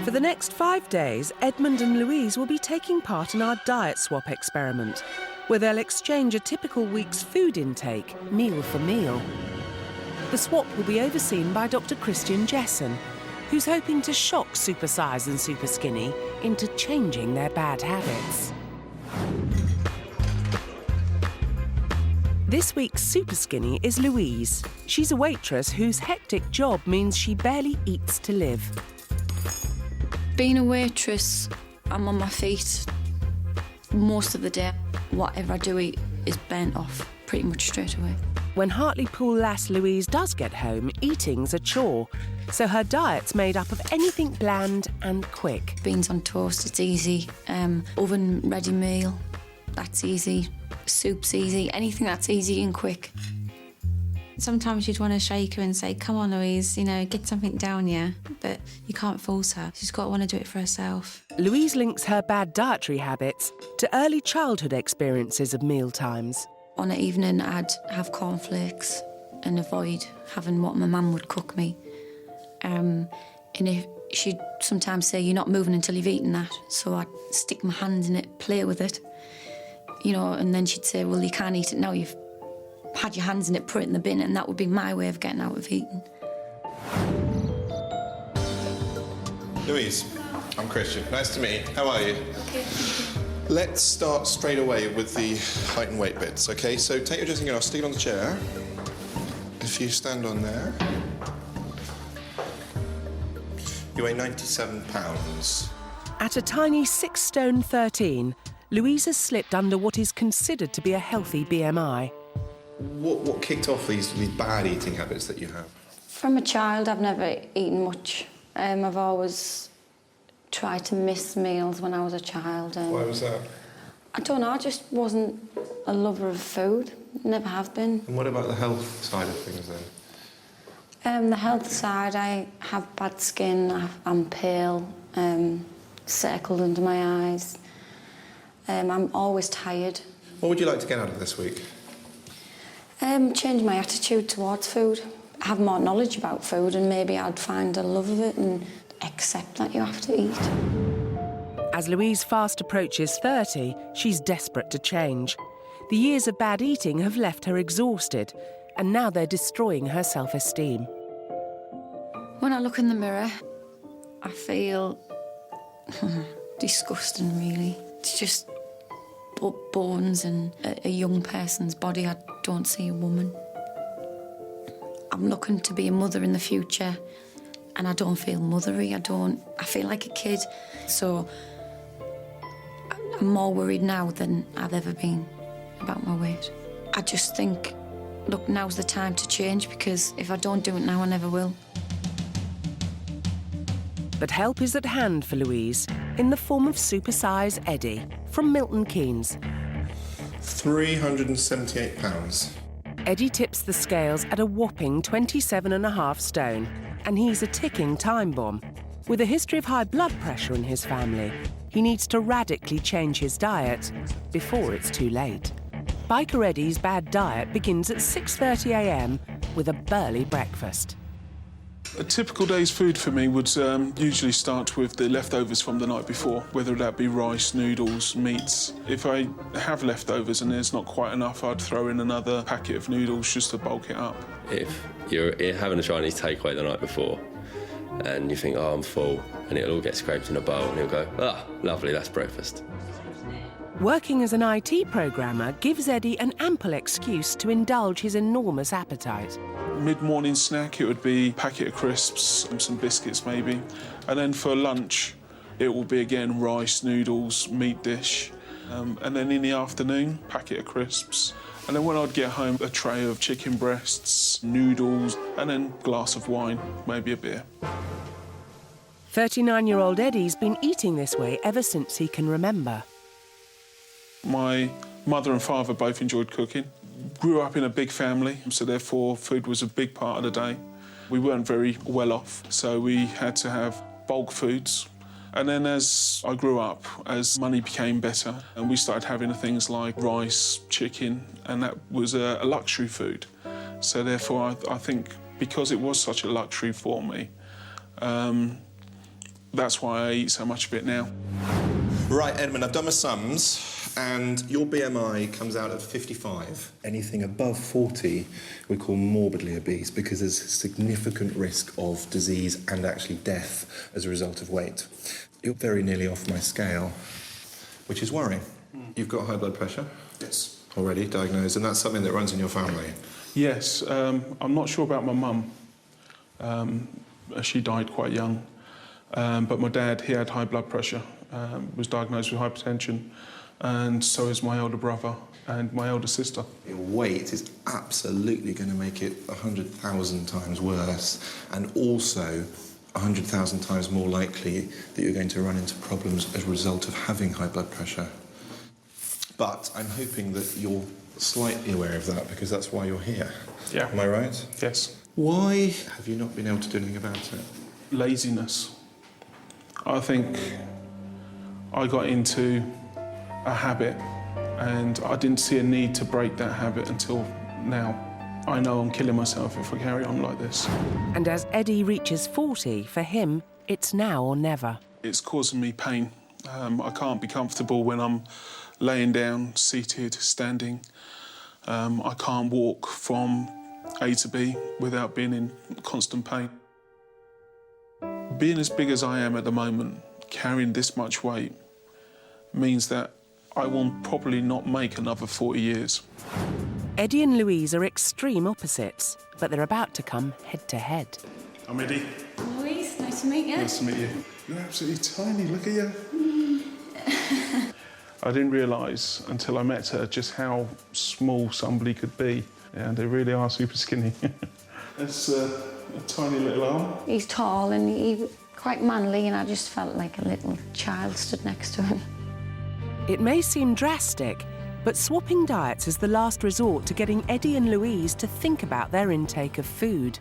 For the next 5 days, Edmund and Louise will be taking part in our diet swap experiment, where they'll exchange a typical week's food intake, meal for meal. The swap will be overseen by Dr. Christian Jessen, who's hoping to shock Supersize and Superskinny into changing their bad habits. This week's Superskinny is Louise. She's a waitress whose hectic job means she barely eats to live. Being a waitress, I'm on my feet most of the day. Whatever I do eat is burnt off pretty much straight away. When Hartlepool lass Louise does get home, eating's a chore, so her diet's made up of anything bland and quick. Beans on toast, it's easy. Oven ready meal, that's easy. Soup's easy, anything that's easy and quick. Sometimes you'd want to shake her and say, come on, Louise, you know, get something down, yeah? But you can't force her. She's got to want to do it for herself. Louise links her bad dietary habits to early childhood experiences of mealtimes. On an evening, I'd have cornflakes and avoid having what my mum would cook me. And if she'd sometimes say, you're not moving until you've eaten that. So I'd stick my hands in it, play with it, you know, and then she'd say, well, you can't eat it now, you've had your hands in it, put it in the bin, and that would be my way of getting out of eating. Louise, I'm Christian. Nice to meet you. How are you? Okay. Let's start straight away with the height and weight bits, OK? So take your dressing gown off, stick it on the chair. If you stand on there. You weigh 97 pounds. At a tiny 6 stone 13, Louise has slipped under what is considered to be a healthy BMI. What kicked off these bad eating habits that you have? From a child, I've never eaten much. I've always tried to miss meals when I was a child. Why was that? I don't know, I just wasn't a lover of food. Never have been. And what about the health side of things then? The health side, I have bad skin, I'm pale, circled under my eyes. I'm always tired. What would you like to get out of this week? Change my attitude towards food, have more knowledge about food, and maybe I'd find a love of it and accept that you have to eat. As Louise fast approaches 30, she's desperate to change. The years of bad eating have left her exhausted, and now they're destroying her self-esteem. When I look in the mirror, I feel disgusting, really. It's just bones and a young person's body. I don't see a woman. I'm looking to be a mother in the future, and I don't feel mothery. I feel like a kid. So I'm more worried now than I've ever been about my weight. I just think, look, now's the time to change, because if I don't do it now, I never will. But help is at hand for Louise in the form of Supersize Eddie from Milton Keynes. 378 pounds. Eddie tips the scales at a whopping 27.5 stone, and he's a ticking time bomb. With a history of high blood pressure in his family, he needs to radically change his diet before it's too late. Biker Eddie's bad diet begins at 6:30 a.m. with a burly breakfast. A typical day's food for me would usually start with the leftovers from the night before, whether that be rice, noodles, meats. If I have leftovers and there's not quite enough, I'd throw in another packet of noodles just to bulk it up. If you're having a Chinese takeaway the night before and you think, oh, I'm full, and it'll all get scraped in a bowl and you'll go, ah, lovely, that's breakfast. Working as an IT programmer gives Eddie an ample excuse to indulge his enormous appetite. Mid-morning snack, it would be a packet of crisps, some biscuits maybe. And then for lunch, it will be again rice, noodles, meat dish. And then in the afternoon, packet of crisps. And then when I'd get home, a tray of chicken breasts, noodles, and then a glass of wine, maybe a beer. 39-year-old Eddie's been eating this way ever since he can remember. My mother and father both enjoyed cooking. Grew up in a big family, so therefore food was a big part of the day. We weren't very well off, so we had to have bulk foods. And then as I grew up, as money became better, and we started having things like rice, chicken, and that was a luxury food. So therefore I think because it was such a luxury for me, That's why I eat so much of it now. Right, Edmund, I've done my sums, and your BMI comes out at 55. Anything above 40 we call morbidly obese because there's a significant risk of disease and actually death as a result of weight. You're very nearly off my scale, which is worrying. You've got high blood pressure? Yes. Already diagnosed, and that's something that runs in your family? Yes, I'm not sure about my mum. She died quite young. But my dad, he had high blood pressure, was diagnosed with hypertension, and so is my older brother and my elder sister. Your weight is absolutely going to make it 100,000 times worse, and also 100,000 times more likely that you're going to run into problems as a result of having high blood pressure. But I'm hoping that you're slightly aware of that because that's why you're here. Yeah. Am I right? Yes. Why have you not been able to do anything about it? Laziness. I think I got into a habit and I didn't see a need to break that habit until now. I know I'm killing myself if I carry on like this. And as Eddie reaches 40, for him, it's now or never. It's causing me pain. I can't be comfortable when I'm laying down, seated, standing. I can't walk from A to B without being in constant pain. Being as big as I am at the moment, carrying this much weight, means that I will probably not make another 40 years. Eddie and Louise are extreme opposites, but they're about to come head-to-head. I'm Eddie. Louise, nice to meet you. Nice to meet you. You're absolutely tiny, look at you. I didn't realise until I met her just how small somebody could be. And they really are super skinny. It's a tiny little arm. He's tall and he's quite manly, and I just felt like a little child stood next to him. It may seem drastic, but swapping diets is the last resort to getting Eddie and Louise to think about their intake of food.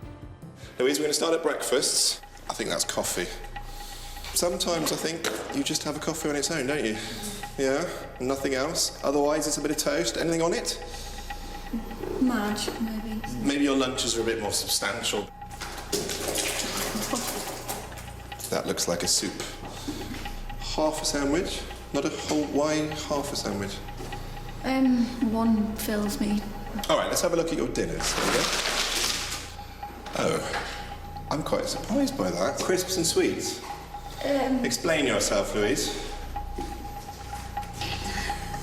Louise, we're going to start at breakfasts. I think that's coffee. Sometimes I think you just have a coffee on its own, don't you? Yeah? Nothing else? Otherwise, it's a bit of toast. Anything on it? Marge, maybe. Maybe your lunches are a bit more substantial. That looks like a soup. Half a sandwich? Not a whole, why half a sandwich? One fills me. All right, let's have a look at your dinners. There we go. Oh, I'm quite surprised by that. Crisps and sweets. Explain yourself, Louise.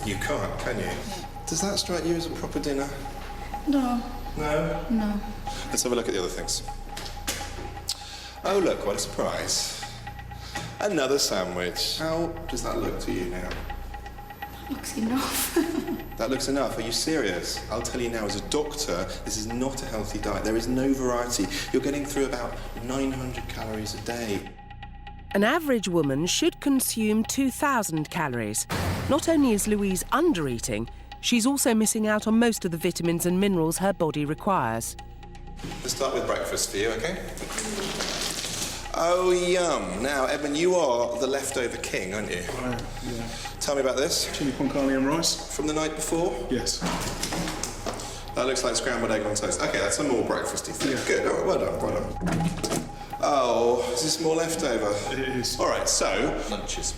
You can't, can you? Does that strike you as a proper dinner? No. No? No. Let's have a look at the other things. Oh, look, what a surprise. Another sandwich. How does that look to you now? Looks enough. That looks enough. Are you serious? I'll tell you now, as a doctor, this is not a healthy diet. There is no variety. You're getting through about 900 calories a day. An average woman should consume 2,000 calories. Not only is Louise under-eating, she's also missing out on most of the vitamins and minerals her body requires. Let's start with breakfast for you, OK? Oh, yum. Now, Edmund, you are the leftover king, aren't you? Yeah. Tell me about this. Chili con carne and rice? From the night before? Yes. That looks like scrambled egg on toast. OK, that's a more breakfasty thing. Yeah. Good. All right, well done, well done. Oh, is this more leftover? It is. All right, so, lunches.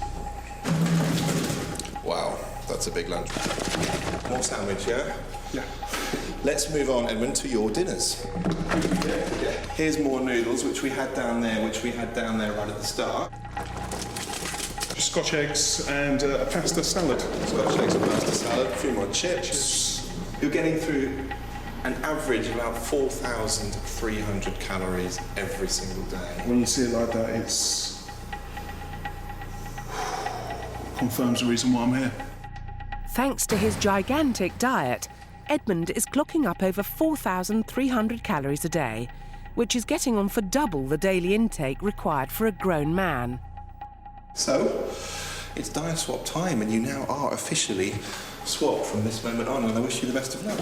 Wow, that's a big lunch. More sandwich, yeah? Yeah. Let's move on, Edmund, to your dinners. Here's more noodles, which we had down there right at the start. Scotch eggs and a pasta salad. Scotch eggs and pasta salad, a few more chips. You're getting through an average of about 4,300 calories every single day. When you see it like that, it's confirms the reason why I'm here. Thanks to his gigantic diet, Edmund is clocking up over 4,300 calories a day, which is getting on for double the daily intake required for a grown man. So, it's diet swap time, and you now are officially swapped from this moment on, and I wish you the best of luck.